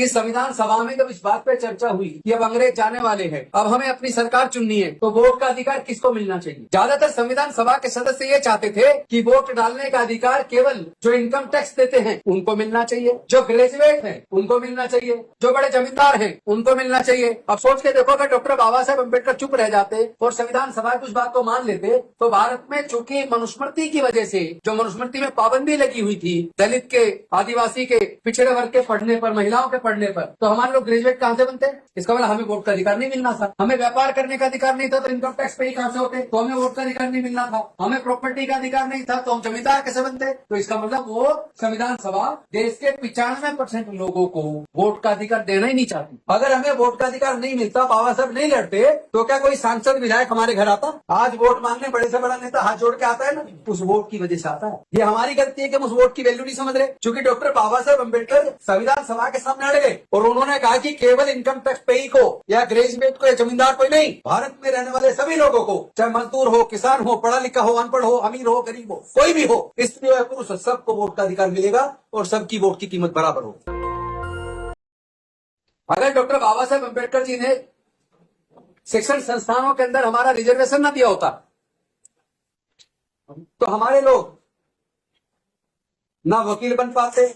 कि संविधान सभा में जब इस बात पे चर्चा हुई कि अब अंग्रेज जाने वाले हैं, अब हमें अपनी सरकार चुननी है, तो वोट का अधिकार किसको मिलना चाहिए। ज्यादातर संविधान सभा के सदस्य ये चाहते थे कि वोट डालने का अधिकार केवल जो इनकम टैक्स देते हैं उनको मिलना चाहिए, जो ग्रेजुएट हैं उनको मिलना चाहिए, जो बड़े जमींदार हैं उनको मिलना चाहिए। अब सोच के देखो, अगर डॉक्टर बाबा साहेब अम्बेडकर चुप रह जाते और संविधान सभा की उस बात को मान लेते, तो भारत में चूंकि मनुस्मृति की वजह से, जो मनुस्मृति में पाबंदी लगी हुई थी दलित के, आदिवासी के, पिछड़े वर्ग के पढ़ने पर, महिलाओं के पढ़ने पर, तो हमारे लोग ग्रेजुएट कहाँ से बनते। इसका मतलब हमें वोट का अधिकार नहीं मिलना था। हमें व्यापार करने का अधिकार नहीं था तो इनकम टैक्स पे ही कहाँ से होते, तो हमें वोट का अधिकार नहीं मिलना था। हमें प्रॉपर्टी का अधिकार नहीं था तो हम जमींदार कैसे बनते। तो इसका मतलब वो संविधान सभा देश के 95% लोगों को वोट का अधिकार देना ही नहीं चाहती। अगर हमें वोट का अधिकार नहीं मिलता, बाबा साहब नहीं लड़ते, तो क्या कोई सांसद विधायक हमारे घर आता। आज वोट मांगने बड़े से बड़ा नेता हाथ जोड़ के आता है ना, उस वोट की वजह से आता है। ये हमारी गलती है कि हम उस वोट की वैल्यू नहीं समझ रहे। क्योंकि डॉक्टर बाबा साहब अम्बेडकर संविधान सभा के सामने अड़ गए और उन्होंने कहा कि केवल इनकम टैक्स पेई को या ग्रेजुएट को या जमींदार को नहीं, भारत में रहने वाले सभी लोगों को, चाहे मजदूर हो, किसान हो, पढ़ा लिखा हो, अनपढ़ हो, अमीर हो, गरीब हो, कोई भी हो, स्त्री हो या पुरुष, सबको वोट का अधिकार मिलेगा और सबकी वोट की कीमत बराबर हो। अगर डॉक्टर बाबा साहेब अम्बेडकर जी ने शिक्षण संस्थानों के अंदर हमारा रिजर्वेशन न दिया होता, तो हमारे लोग ना वकील बन पाते,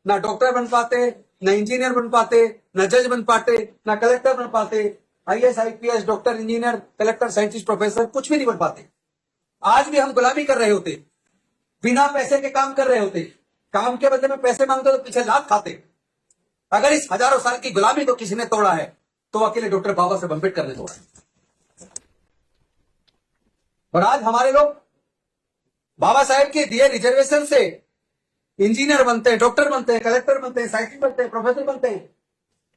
ना डॉक्टर बन पाते, न इंजीनियर बन पाते, न जज बन पाते, न कलेक्टर बन पाते, IAS, IPS, doctor, engineer, collector, scientist, professor कुछ भी नहीं बन पाते। आज भी हम गुलामी कर रहे होते, बिना पैसे के काम कर रहे होते, काम के बदले में पैसे मांगते तो पीछे लात खाते। अगर इस हजारों साल की गुलामी को किसी ने तोड़ा है तो अकेले डॉक्टर बाबा साहेब अम्बेडकर ने तोड़ा है। और आज हमारे लोग बाबा साहेब के दिए रिजर्वेशन से इंजीनियर बनते हैं, डॉक्टर बनते हैं, कलेक्टर बनते हैं, साइंटिस्ट बनते हैं, प्रोफेसर बनते हैं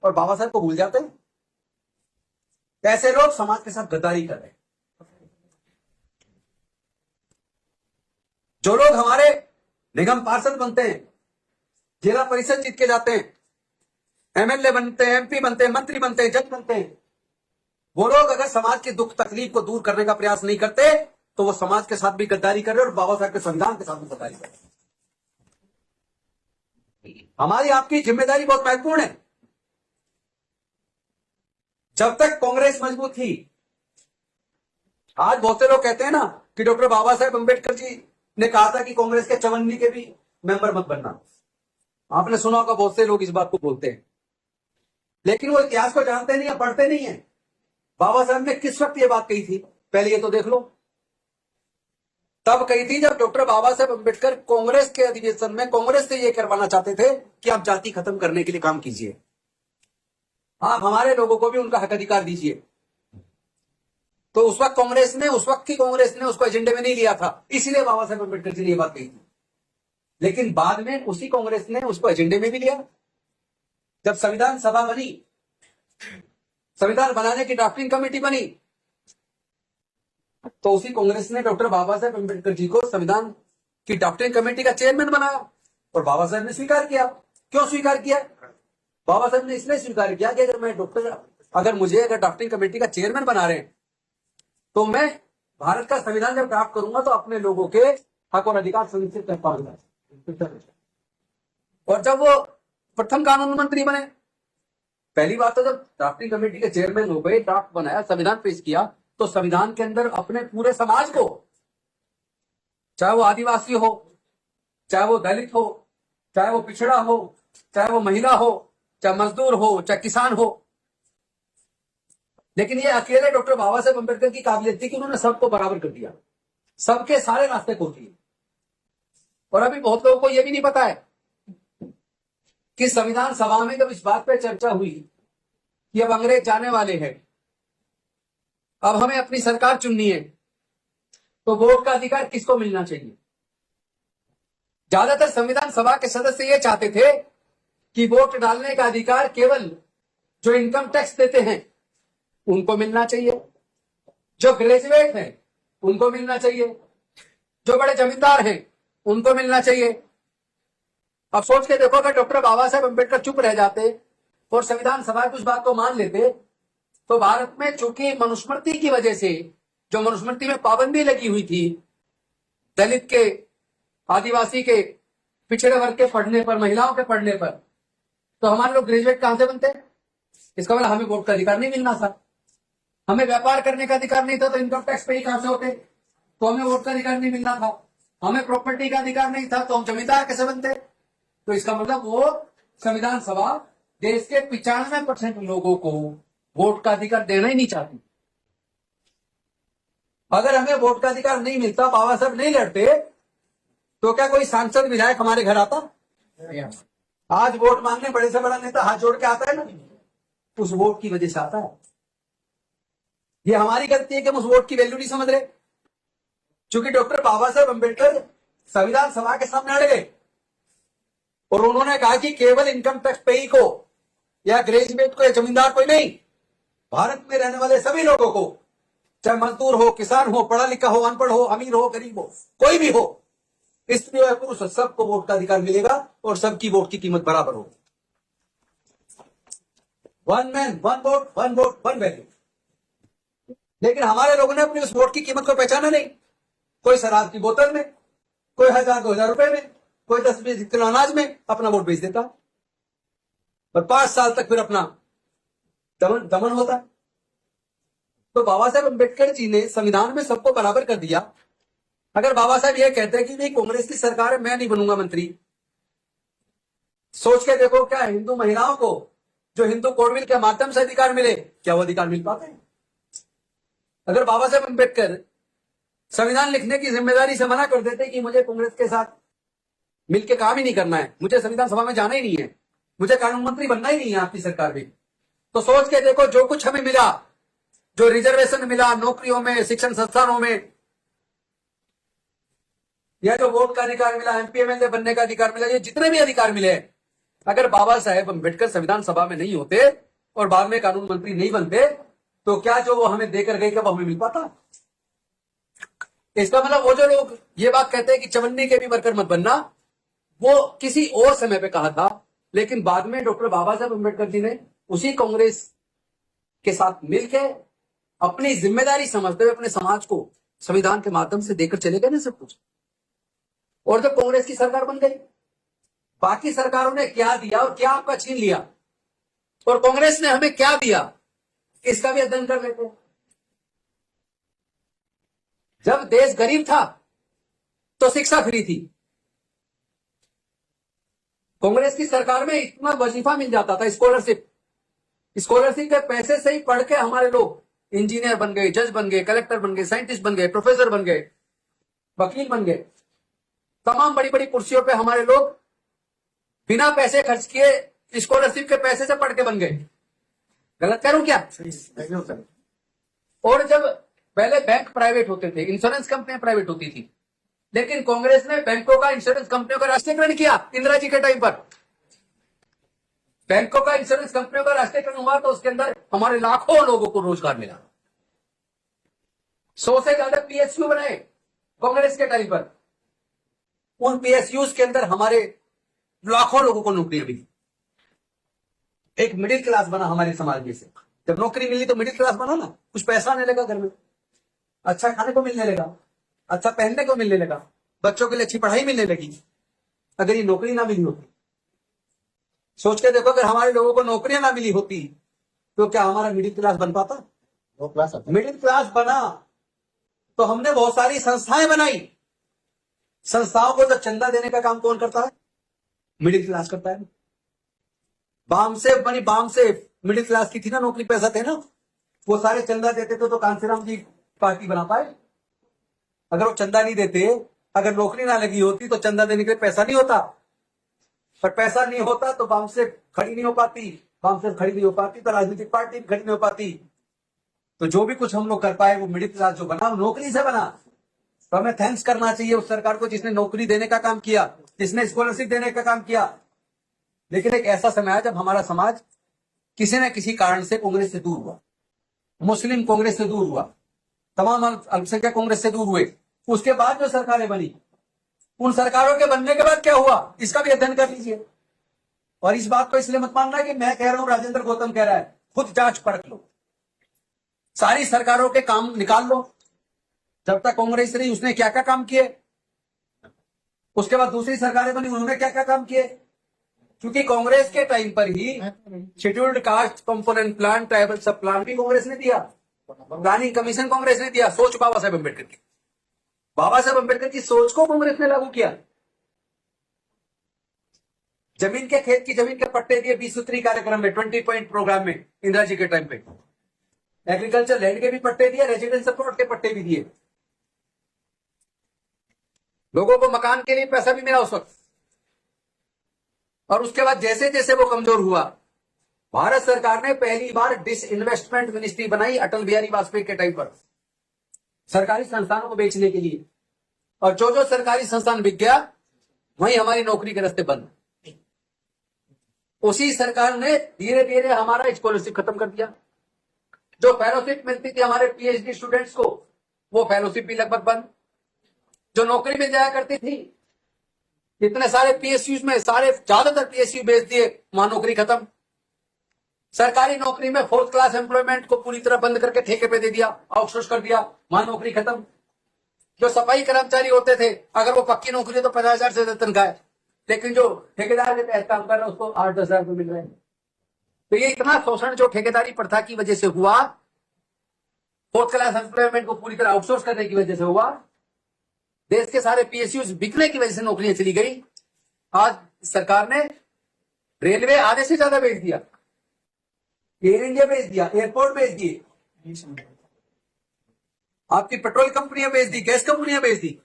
और बाबा साहब को भूल जाते हैं। ऐसे लोग समाज के साथ गद्दारी कर रहे हैं। जो लोग हमारे निगम पार्षद बनते हैं, जिला परिषद जीत के जाते हैं, एमएलए बनते हैं, एमपी बनते हैं, मंत्री बनते हैं, जज बनते हैं, वो लोग अगर समाज के दुख तकलीफ को दूर करने का प्रयास नहीं करते तो वो समाज के साथ भी गद्दारी कर रहे हैं और बाबा साहब के संविधान के साथ भी गद्दारी कर रहे हैं। हमारी आपकी जिम्मेदारी बहुत महत्वपूर्ण है। जब तक कांग्रेस मजबूत थी, आज बहुत से लोग कहते हैं ना कि डॉक्टर बाबा साहेब अम्बेडकर जी ने कहा था कि कांग्रेस के 54 के भी मेंबर मत बनना। आपने सुना होगा, बहुत से लोग इस बात को बोलते हैं, लेकिन वो इतिहास को जानते नहीं है, पढ़ते नहीं है। बाबा साहब ने किस वक्त ये बात कही थी, पहले ये तो देख लो। तब कही थी जब डॉक्टर बाबा साहेब अम्बेडकर कांग्रेस के अधिवेशन में कांग्रेस से ये करवाना चाहते थे कि आप जाति खत्म करने के लिए काम कीजिए, आप हमारे लोगों को भी उनका हक अधिकार दीजिए। तो उस वक्त कांग्रेस ने, उस वक्त की कांग्रेस ने उसको एजेंडे में नहीं लिया था, इसलिए बाबा साहेब अम्बेडकर जी ने ये बात कही थी। लेकिन बाद में उसी कांग्रेस ने उसको एजेंडे में भी लिया। जब संविधान सभा बनी, संविधान बनाने की ड्राफ्टिंग कमेटी बनी, तो उसी कांग्रेस ने डॉक्टर बाबा साहेब अम्बेडकर जी को संविधान की ड्राफ्टिंग कमेटी का चेयरमैन बनाया और बाबा साहेब ने स्वीकार किया। क्यों स्वीकार किया? बाबा साहेब ने इसलिए स्वीकार किया कि अगर मुझे ड्राफ्टिंग कमेटी का चेयरमैन बना रहे हैं तो मैं भारत का संविधान जब ड्राफ्ट करूंगा तो अपने लोगों के हक और अधिकार सुनिश्चित कर पाऊंगा। और जब वो प्रथम कानून मंत्री बने, पहली बात तो जब ड्राफ्टिंग कमेटी के चेयरमैन हो गए, ड्राफ्ट बनाया, संविधान पेश किया, तो संविधान के अंदर अपने पूरे समाज को, चाहे वो आदिवासी हो, चाहे वो दलित हो, चाहे वो पिछड़ा हो, चाहे वो महिला हो, चाहे मजदूर हो, चाहे किसान हो, लेकिन ये अकेले डॉक्टर बाबा साहेब अम्बेडकर की काबिलियत थी कि उन्होंने सबको बराबर कर दिया, सबके सारे रास्ते खोल दिए। और अभी बहुत लोगों को यह भी नहीं पता है कि संविधान सभा में जब इस बात पे चर्चा हुई कि अब अंग्रेज जाने वाले हैं, अब हमें अपनी सरकार चुननी है, तो वोट का अधिकार किसको मिलना चाहिए। ज्यादातर संविधान सभा के सदस्य ये चाहते थे कि वोट डालने का अधिकार केवल जो इनकम टैक्स देते हैं उनको मिलना चाहिए, जो ग्रेजुएट हैं उनको मिलना चाहिए, जो बड़े जमींदार हैं उनको मिलना चाहिए। अब सोच के देखो, अगर डॉक्टर बाबा साहेब अम्बेडकर चुप रह जाते और संविधान सभा की उस बात को मान लेते, तो भारत में चूंकि मनुस्मृति की वजह से, जो मनुस्मृति में पाबंदी लगी हुई थी दलित के, आदिवासी के, पिछड़े वर्ग के पढ़ने पर, महिलाओं के पढ़ने पर, तो हमारे लोग ग्रेजुएट कहां से बनते? इसका मतलब हमें वोट का अधिकार नहीं मिलना था। हमें व्यापार करने का अधिकार नहीं था तो इनकम टैक्स पे ही कहां से होते? तो हमें वोट का अधिकार नहीं मिलना था। हमें प्रॉपर्टी का अधिकार नहीं था तो हम जमींदार कैसे बनते? तो इसका मतलब वो संविधान सभा देश के 95% लोगों को वोट का अधिकार देना ही नहीं चाहती। अगर हमें वोट का अधिकार नहीं मिलता, बाबा साहब नहीं लड़ते, तो क्या कोई सांसद विधायक हमारे घर आता? आज वोट मांगने बड़े से बड़ा नेता हाथ जोड़ के आता है ना, उस वोट की वजह से आता है। ये हमारी गलती है कि हम उस वोट की वैल्यू नहीं समझ रहे। क्योंकि डॉक्टर बाबा साहब अम्बेडकर संविधान सभा के सामने अड़ गए और उन्होंने कहा कि केवल इनकम टैक्स पेई को या ग्रेजुएट को या जमींदार को नहीं, भारत में रहने वाले सभी लोगों को, चाहे मजदूर हो, किसान हो, पढ़ा लिखा हो, अनपढ़ हो, अमीर हो, गरीब हो, कोई भी हो, स्त्री हो या पुरुष, सबको वोट का अधिकार मिलेगा और सबकी वोट की कीमत बराबर होगी। One man one vote one value. लेकिन हमारे लोगों ने अपनी उस वोट की कीमत को पहचाना नहीं। कोई शराब की बोतल में, कोई 1000-2000 रुपए में, कोई 10-20 किलो अनाज में अपना वोट बेच देता और 5 साल तक फिर अपना दमन होता है। तो बाबा साहब अम्बेडकर जी ने संविधान में सबको बराबर कर दिया। अगर बाबा साहब ये कहते हैं कि नहीं कांग्रेस की सरकार है, मैं नहीं बनूंगा मंत्री, सोच के देखो क्या हिंदू महिलाओं को जो हिंदू कोड बिल के माध्यम से अधिकार मिले, क्या वो अधिकार मिल पाते हैं? अगर बाबा साहब अम्बेडकर संविधान लिखने की जिम्मेदारी से मना कर देते कि मुझे कांग्रेस के साथ मिलकर काम ही नहीं करना है, मुझे संविधान सभा में जाना ही नहीं है, मुझे कानून मंत्री बनना ही नहीं है आपकी सरकार में, तो सोच के देखो जो कुछ हमें मिला, जो रिजर्वेशन मिला नौकरियों में, शिक्षण संस्थानों में, या जो वोट का अधिकार मिला, एमपी एमएलए बनने का अधिकार मिला, ये जितने भी अधिकार मिले, अगर बाबा साहेब अम्बेडकर संविधान सभा में नहीं होते और बाद में कानून मंत्री नहीं बनते, तो क्या जो वो हमें देकर गए कब हमें मिल पाता? इसका मतलब वो जो लोग ये बात कहते हैं कि चवन्नी के भी वर्कर मत बनना, वो किसी और समय पे कहा था, लेकिन बाद में डॉक्टर बाबा साहब अम्बेडकर जी ने उसी कांग्रेस के साथ मिलकर अपनी जिम्मेदारी समझते हुए अपने समाज को संविधान के माध्यम से देकर चले गए ना सब कुछ। और जब कांग्रेस की सरकार बन गई, बाकी सरकारों ने क्या दिया और क्या आपका छीन लिया, और कांग्रेस ने हमें क्या दिया, इसका भी अध्ययन कर लेते हैं। जब देश गरीब था तो शिक्षा फ्री थी। कांग्रेस की सरकार में इतना वजीफा मिल जाता था, स्कॉलरशिप के पैसे से ही पढ़ के हमारे लोग इंजीनियर बन गए, जज बन गए, कलेक्टर बन गए, साइंटिस्ट बन गए, प्रोफेसर बन गए, वकील बन गए। तमाम बड़ी बड़ी कुर्सियों पे हमारे लोग बिना पैसे खर्च किए स्कॉलरशिप के पैसे से पढ़ के बन गए। गलत कह रहा हूं क्या? और जब पहले बैंक प्राइवेट होते थे, इंश्योरेंस कंपनियां प्राइवेट होती थी, लेकिन कांग्रेस ने बैंकों का, इंश्योरेंस कंपनियों का राष्ट्रीयकरण किया। इंदिरा जी के टाइम पर बैंकों का, इंश्योरेंस कंपनियों का राष्ट्रीयकरण हुआ तो उसके अंदर हमारे लाखों लोगों को रोजगार मिला। 100 से ज्यादा पीएसयू बनाए कांग्रेस के टाइम पर। उन पीएसयू के अंदर हमारे लाखों लोगों को नौकरियां मिली। एक मिडिल क्लास बना हमारे समाज में से। जब नौकरी मिली तो मिडिल क्लास बना ना, कुछ पैसा आने लगा घर में, अच्छा खाने को मिलने लगा, अच्छा पहनने को मिलने लगा, बच्चों के लिए अच्छी पढ़ाई मिलने लगी। अगर ये नौकरी ना मिली होती, सोच के देखो, अगर हमारे लोगों को नौकरियां ना मिली होती तो क्या हमारा मिडिल क्लास बन पाता? मिडिल क्लास बना तो हमने बहुत सारी संस्थाएं बनाई। संस्थाओं को जब चंदा देने का काम कौन करता है? मिडिल क्लास करता है। बामसेफ बनी, बामसेफ मिडिल क्लास की थी ना, नौकरी पैसा थे ना, वो सारे चंदा देते थे तो कांसीराम जी पार्टी बना पाए। अगर वो चंदा नहीं देते, अगर नौकरी ना लगी होती तो चंदा देने के लिए पैसा नहीं होता, पर पैसा नहीं होता तो बामसेफ खड़ी नहीं हो पाती, बामसेफ खड़ी नहीं हो पाती तो राजनीतिक पार्टी खड़ी नहीं हो पाती। तो जो भी कुछ हम लोग कर पाए वो मिडिल क्लास जो बना वो नौकरी से बना। तो हमें थैंक्स करना चाहिए उस सरकार को जिसने नौकरी देने का काम किया, जिसने स्कॉलरशिप देने का काम किया। लेकिन एक ऐसा समय आया जब हमारा समाज किसी न किसी कारण से कांग्रेस से दूर हुआ। मुस्लिम कांग्रेस से दूर हुआ, तमाम अल्पसंख्यक कांग्रेस से दूर हुए। उसके बाद जो सरकारें बनी, उन सरकारों के बनने के बाद क्या हुआ, इसका भी अध्ययन कर लीजिए। और इस बात को इसलिए मत मानना कि मैं कह रहा हूं, राजेंद्र गौतम कह रहा है, खुद जांच परख लो, सारी सरकारों के काम निकाल लो। जब तक कांग्रेस रही उसने क्या क्या काम किए, उसके बाद दूसरी सरकारें बनी उन्होंने क्या क्या काम किए, क्योंकि कांग्रेस के टाइम पर ही scheduled caste component plan, tribal sub plan भी कांग्रेस ने दिया, प्लानिंग कमीशन कांग्रेस ने दिया, सोच बाबा साहेब अम्बेडकर की। बाबा साहेब अम्बेडकर की सोच को कांग्रेस ने लागू किया। जमीन के खेत की जमीन के पट्टे दिए 20 सूत्री कार्यक्रम में, 20 पॉइंट प्रोग्राम में, इंदिरा जी के टाइम पे। एग्रीकल्चर लैंड के भी पट्टे दिए, रेजिडेंशियल प्लॉट के पट्टे भी दिए। लोगों को मकान के लिए पैसा भी मिला उस वक्त। और उसके बाद जैसे जैसे वो कमजोर हुआ, भारत सरकार ने पहली बार डिसइन्वेस्टमेंट मिनिस्ट्री बनाई अटल बिहारी वाजपेयी के टाइम पर, सरकारी संस्थानों को बेचने के लिए। और जो जो सरकारी संस्थान बिक गया, वहीं हमारी नौकरी के रास्ते बंद। उसी सरकार ने धीरे धीरे हमारा स्कॉलरशिप खत्म कर दिया। जो फेलोशिप मिलती थी हमारे पीएचडी स्टूडेंट्स को, वो फेलोशिप भी लगभग बंद। जो नौकरी मिल जाया करती थी, इतने सारे पीएसयू में सारे ज्यादातर पीएसयू बेच दिए, वहां नौकरी खत्म। सरकारी नौकरी में फोर्थ क्लास एम्प्लॉयमेंट को पूरी तरह बंद करके ठेके पे दे दिया, आउटसोर्स कर दिया, वहां नौकरी खत्म। जो सफाई कर्मचारी होते थे, अगर वो पक्की नौकरी है तो 50,000 से ज्यादा तनख्वाह है, लेकिन जो ठेकेदार के तहत काम कर रहा है उसको 8-10 हजार रुपये मिल रहे हैं। तो ये इतना शोषण जो ठेकेदारी प्रथा की वजह से हुआ, फोर्थ क्लास एम्प्लॉयमेंट को पूरी तरह आउटसोर्स करने की वजह से हुआ, देश के सारे पीएसयू बिकने की वजह से नौकरियां चली गई। आज सरकार ने रेलवे आधे से ज्यादा बेच दिया, एयर इंडिया बेच दिया, एयरपोर्ट बेच दिए, आपकी पेट्रोल कंपनियां बेच दी, गैस कंपनियां बेच दी,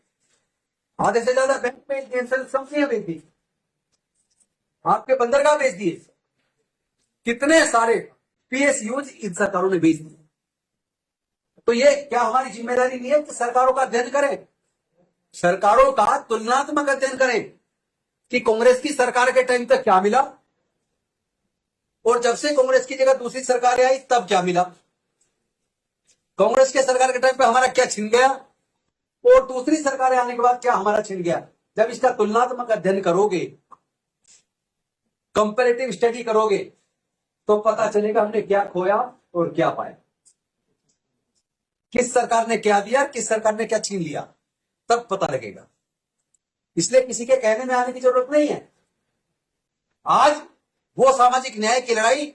आधे से ज्यादा बैंक बेच दिए, इंश्योरेंस कंपनियां बेच दी, आपके बंदरगाह बेच दिए, कितने सारे पीएसयूज इन सरकारों ने बेच दिए। तो ये क्या हमारी जिम्मेदारी नहीं है कि सरकारों का अध्ययन करें, सरकारों का तुलनात्मक अध्ययन करें कि कांग्रेस की सरकार के टाइम तक क्या मिला और जब से कांग्रेस की जगह दूसरी सरकारें आई तब क्या मिला। कांग्रेस के सरकार के टाइम पे हमारा क्या छिन गया और दूसरी सरकारें आने के बाद क्या हमारा छिन गया। जब इसका तुलनात्मक अध्ययन करोगे, कंपैरेटिव स्टडी करोगे, तो पता चलेगा हमने क्या खोया और क्या पाया, किस सरकार ने क्या दिया, किस सरकार ने क्या छीन लिया, तब पता लगेगा। इसलिए किसी के कहने में आने की जरूरत नहीं है। आज वो सामाजिक न्याय की लड़ाई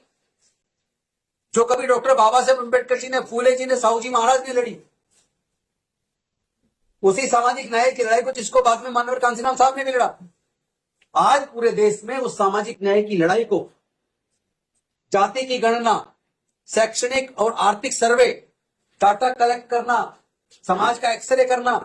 जो कभी डॉक्टर बाबा साहेब अम्बेडकर जी ने, फूले जी ने, साहू जी महाराज ने लड़ी, उसी सामाजिक न्याय की लड़ाई को जिसको बाद में मानवर कांसीराम साहब ने भी लड़ा, आज पूरे देश में उस सामाजिक न्याय की लड़ाई को जाति की गणना, शैक्षणिक और आर्थिक सर्वे, डाटा कलेक्ट करना, समाज का एक्सरे करना,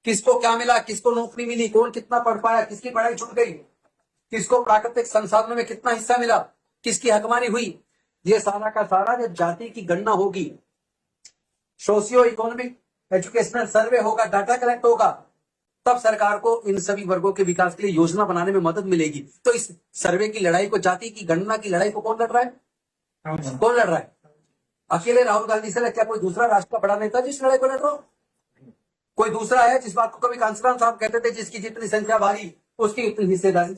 किसको क्या मिला, किसको नौकरी मिली, कौन कितना पढ़ पाया, किसकी पढ़ाई छूट गई, किसको प्राकृतिक संसाधनों में कितना हिस्सा मिला, किसकी हकमानी हुई, ये सारा का सारा जब जाति की गणना होगी, सोशियो इकोनॉमिक एजुकेशनल सर्वे होगा, डाटा कलेक्ट होगा, तब सरकार को इन सभी वर्गों के विकास के लिए योजना बनाने में मदद मिलेगी। तो इस सर्वे की लड़ाई को, जाति की गणना की लड़ाई को कौन लड़ रहा है? कौन लड़ रहा है? अकेले राहुल गांधी से क्या कोई दूसरा राष्ट्र का बड़ा नेता जिस लड़ाई को लड़ रहा हो? कोई दूसरा है? जिस बात को कभी कांसीराम साहब कहते थे, जिसकी जितनी संख्या भारी उसकी उतनी हिस्सेदारी।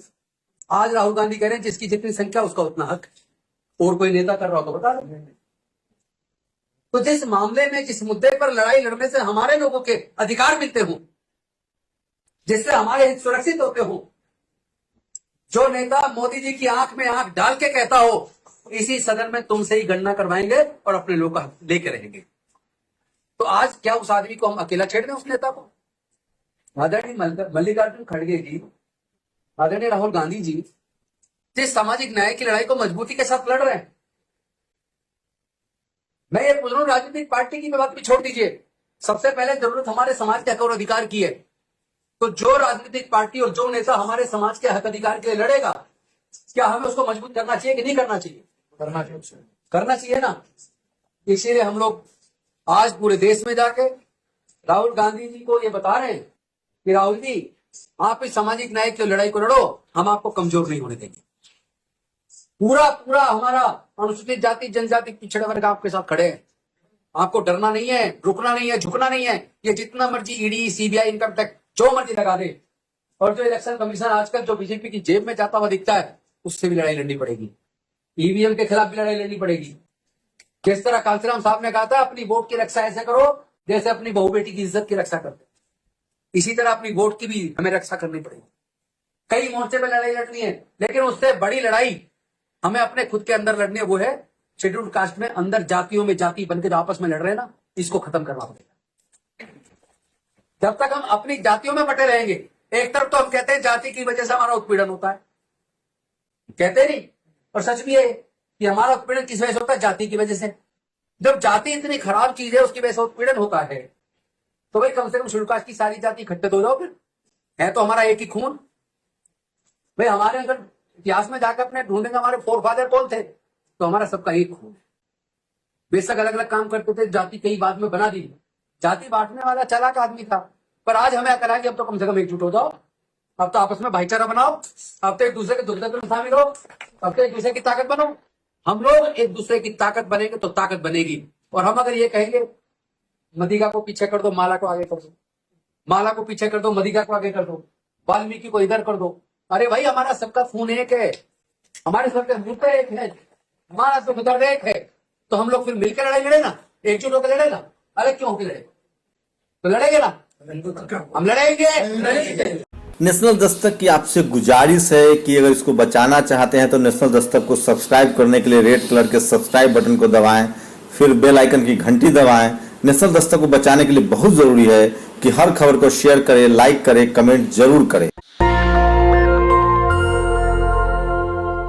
आज राहुल गांधी कह रहे हैं जिसकी जितनी संख्या उसका उतना हक। और कोई नेता कर रहा हो तो बता दो। तो जिस मामले में, जिस मुद्दे पर लड़ाई लड़ने से हमारे लोगों के अधिकार मिलते हों, जिससे हमारे हित सुरक्षित होते हो, जो नेता मोदी जी की आंख में आंख डाल के कहता हो इसी सदन में तुमसे ही गणना करवाएंगे और अपने लोग का लेके रहेंगे, तो आज क्या उस आदमी को हम अकेला छेड़ दें, उस नेता को? आदरणीय मल्लिकार्जुन खड़गे जी, आदरणीय राहुल गांधी जी जिस सामाजिक न्याय की लड़ाई को मजबूती के साथ लड़ रहे हैं, मैं ये पूछ रहा हूं, राजनीतिक पार्टी की बात भी छोड़ दीजिए, सबसे पहले जरूरत हमारे समाज के हक और अधिकार की है। तो जो राजनीतिक पार्टी और जो नेता हमारे समाज के हक अधिकार के लिए लड़ेगा, क्या हमें उसको मजबूत करना चाहिए कि नहीं करना चाहिए? करना चाहिए ना। इसीलिए हम लोग आज पूरे देश में जाके राहुल गांधी जी को ये बता रहे हैं कि राहुल जी, आप इस सामाजिक न्याय की लड़ाई को लड़ो, हम आपको कमजोर नहीं होने देंगे। पूरा पूरा हमारा अनुसूचित जाति, जनजाति, पिछड़े वर्ग आपके साथ खड़े हैं। आपको डरना नहीं है, रुकना नहीं है, झुकना नहीं है। ये जितना मर्जी ईडी, सीबीआई, इनकम टैक्स जो मर्जी लगा दे, और जो इलेक्शन कमीशन आजकल जो बीजेपी की जेब में जाता हुआ दिखता है, उससे भी लड़ाई लड़नी पड़ेगी। ईवीएम के खिलाफ भी लड़ाई लड़नी पड़ेगी। जिस तरह कांसीराम साहब ने कहा था, अपनी वोट की रक्षा ऐसे करो जैसे अपनी बहू बेटी की इज्जत की रक्षा करते, इसी तरह अपनी वोट की भी हमें रक्षा करनी पड़ेगी। कई मोर्चे पे लड़ाई लड़नी है, लेकिन उससे बड़ी लड़ाई हमें अपने खुद के अंदर लड़नी है। वो है शेड्यूल्ड कास्ट में अंदर जातियों में जाति बनकर जो आपस में लड़ रहे हैं ना, इसको खत्म करना पड़ेगा। जब तक हम अपनी जातियों में बटे रहेंगे, एक तरफ तो हम कहते हैं जाति की वजह से हमारा उत्पीड़न होता है, कहते नहीं, और सच भी है कि हमारा उत्पीड़न किस वजह से होता है? जाति की वजह से। जब जाति इतनी खराब चीज है, उसकी वजह से उत्पीड़न होता है, तो भाई कम से कम शेड्यूल्ड कास्ट की सारी जाति इकट्ठे तो हो जाओ। फिर है तो हमारा एक ही खून भाई। हमारे अगर इतिहास में जाकर अपने ढूंढेंगे हमारे फोर फादर कौन थे, तो हमारा सबका एक खून। बेशक अलग अलग काम करते थे, जाति कई बाद में बना दी, जाति बांटने वाला चालाक आदमी था, पर आज हमें अकल है कि अब तो कम से कम एकजुट हो जाओ, अब तो आपस में भाईचारा बनाओ, अब तो एक दूसरे के दुख दर्द में शामिल हो, अब तो एक दूसरे की ताकत बनो। हम लोग एक दूसरे की ताकत बनेंगे तो ताकत बनेगी। और हम अगर ये कहेंगे मदिगा को पीछे कर दो, माला को आगे कर दो, माला को पीछे कर दो, मदिगा को आगे कर दो, वाल्मीकि को इधर कर दो, अरे भाई हमारा सबका खून एक है, हमारे सबके मुद्दे एक है, हमारा दुख दर्द एक है, तो हम लोग फिर मिलकर लड़ेंगे ना, एकजुट होकर लड़ेगा। अरे क्यों होकर लड़ेगा? तो लड़ेंगे ना, हम लड़ेंगे। नेशनल दस्तक की आपसे गुजारिश है कि अगर इसको बचाना चाहते हैं तो नेशनल दस्तक को सब्सक्राइब करने के लिए रेड कलर के सब्सक्राइब बटन को दबाएं, फिर बेल आइकन की घंटी दबाएं। नेशनल दस्तक को बचाने के लिए बहुत जरूरी है कि हर खबर को शेयर करें, लाइक करें, कमेंट जरूर करें।